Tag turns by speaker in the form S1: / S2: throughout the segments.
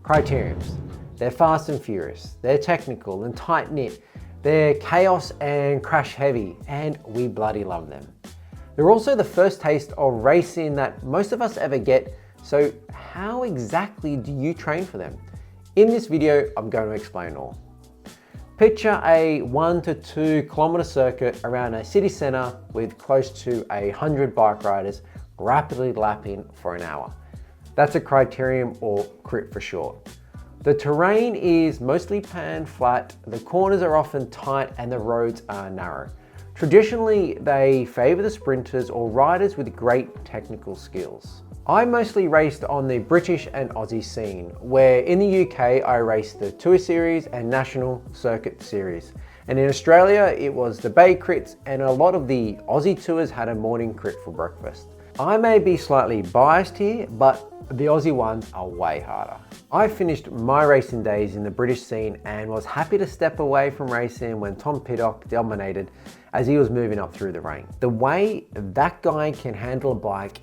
S1: Criteriums. They're fast and furious, they're technical and tight-knit, they're chaos and crash heavy, and we bloody love them. They're also the first taste of racing that most of us ever get, so how exactly do you train for them? In this video, I'm going to explain all. Picture a 1 to 2 kilometer circuit around a city center with close to 100 bike riders rapidly lapping for an hour. That's a criterium, or crit for short. The terrain is mostly pan flat, the corners are often tight and the roads are narrow. Traditionally, they favor the sprinters or riders with great technical skills. I mostly raced on the British and Aussie scene, where in the UK I raced the Tour Series and National Circuit Series. And in Australia it was the Bay Crits, and a lot of the Aussie tours had a morning crit for breakfast. I may be slightly biased here, but the Aussie ones are way harder. I finished my racing days in the British scene and was happy to step away from racing when Tom Pidcock dominated as he was moving up through the rank. The way that guy can handle a bike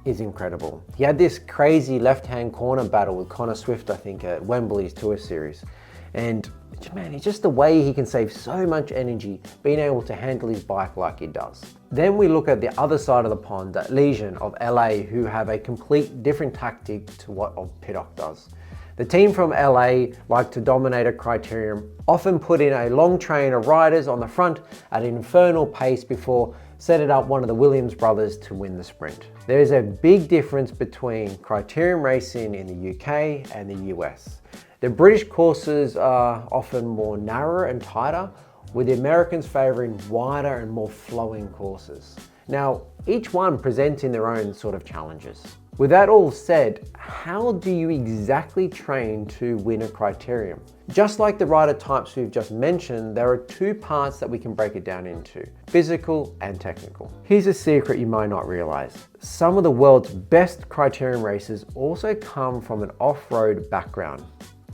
S1: is incredible. He had this crazy left-hand corner battle with Connor Swift, I think, at Wembley's Tour Series. And man, it's just the way he can save so much energy being able to handle his bike like he does. Then we look at the other side of the pond at Legion of LA, who have a complete different tactic to what Pidcock does. The team from LA like to dominate a criterium, often put in a long train of riders on the front at an infernal pace before setting up one of the Williams brothers to win the sprint. There is a big difference between criterium racing in the UK and the US. The British courses are often more narrow and tighter, with the Americans favouring wider and more flowing courses. Now, each one presenting their own sort of challenges. With that all said, how do you exactly train to win a criterium? Just like the rider types we've just mentioned, there are two parts that we can break it down into: physical and technical. Here's a secret you might not realize. Some of the world's best criterium racers also come from an off-road background.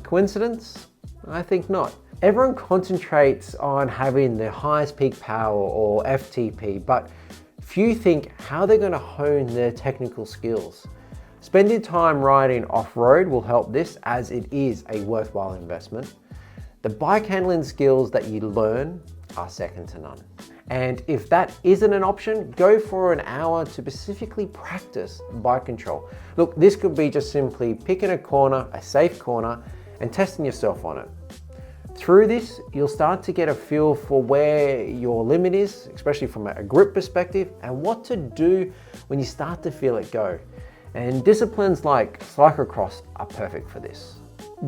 S1: Coincidence? I think not. Everyone concentrates on having the highest peak power, or FTP, but few think how they're going to hone their technical skills. Spending time riding off-road will help this, as it is a worthwhile investment. The bike handling skills that you learn are second to none. And if that isn't an option, go for an hour to specifically practice bike control. Look, this could be just simply picking a corner, a safe corner, and testing yourself on it. Through this, you'll start to get a feel for where your limit is, especially from a grip perspective, and what to do when you start to feel it go. And disciplines like cyclocross are perfect for this.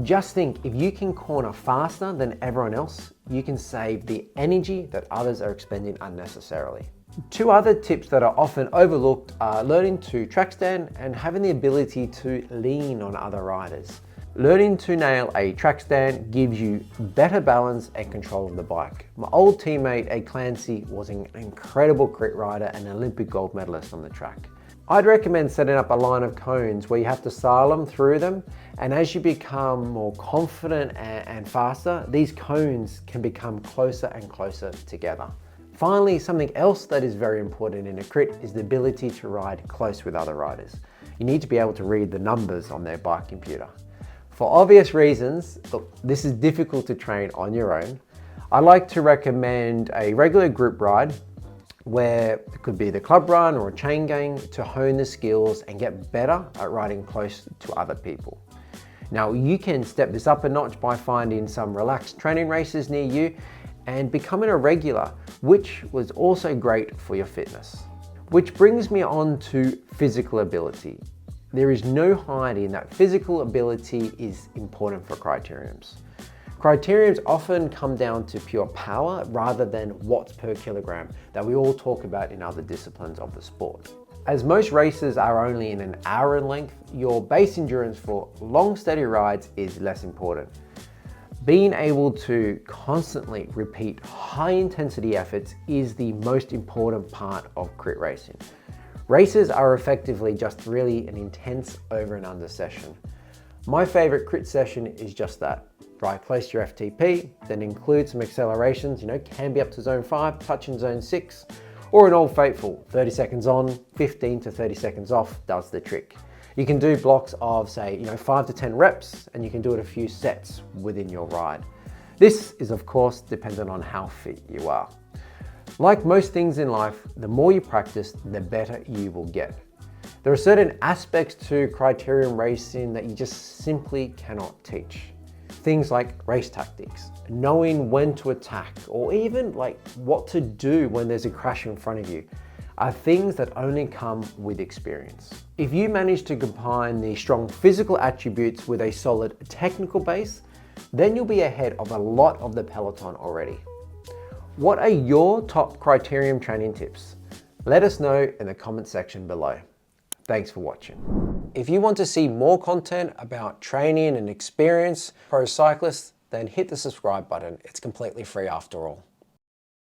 S1: Just think, if you can corner faster than everyone else, you can save the energy that others are expending unnecessarily. Two other tips that are often overlooked are learning to track stand and having the ability to lean on other riders. Learning to nail a track stand gives you better balance and control of the bike. My old teammate Ed Clancy was an incredible crit rider and an Olympic gold medalist on the track. I'd recommend setting up a line of cones where you have to slalom through them, and as you become more confident and faster, these cones can become closer and closer together. Finally, something else that is very important in a crit is the ability to ride close with other riders. You need to be able to read the numbers on their bike computer. For obvious reasons, look, this is difficult to train on your own. I like to recommend a regular group ride, where it could be the club run or a chain gang, to hone the skills and get better at riding close to other people. Now, you can step this up a notch by finding some relaxed training races near you and becoming a regular, which was also great for your fitness. Which brings me on to physical ability. There is no hiding that physical ability is important for criteriums. Criteriums often come down to pure power rather than watts per kilogram that we all talk about in other disciplines of the sport. As most races are only in an hour in length, your base endurance for long steady rides is less important. Being able to constantly repeat high intensity efforts is the most important part of crit racing. Races are effectively just really an intense over and under session. My favorite crit session is just that. Ride close to your FTP, then include some accelerations, can be up to zone 5, touch in zone 6, or an old faithful 30 seconds on, 15 to 30 seconds off does the trick. You can do blocks of say, 5 to 10 reps, and you can do it a few sets within your ride. This is of course dependent on how fit you are. Like most things in life, the more you practice, the better you will get. There are certain aspects to criterium racing that you just simply cannot teach. Things like race tactics, knowing when to attack, or even like what to do when there's a crash in front of you, are things that only come with experience. If you manage to combine the strong physical attributes with a solid technical base, then you'll be ahead of a lot of the peloton already. What are your top criterium training tips? Let us know in the comment section below. Thanks for watching. If you want to see more content about training and experience pro cyclists, then hit the subscribe button. It's completely free after all.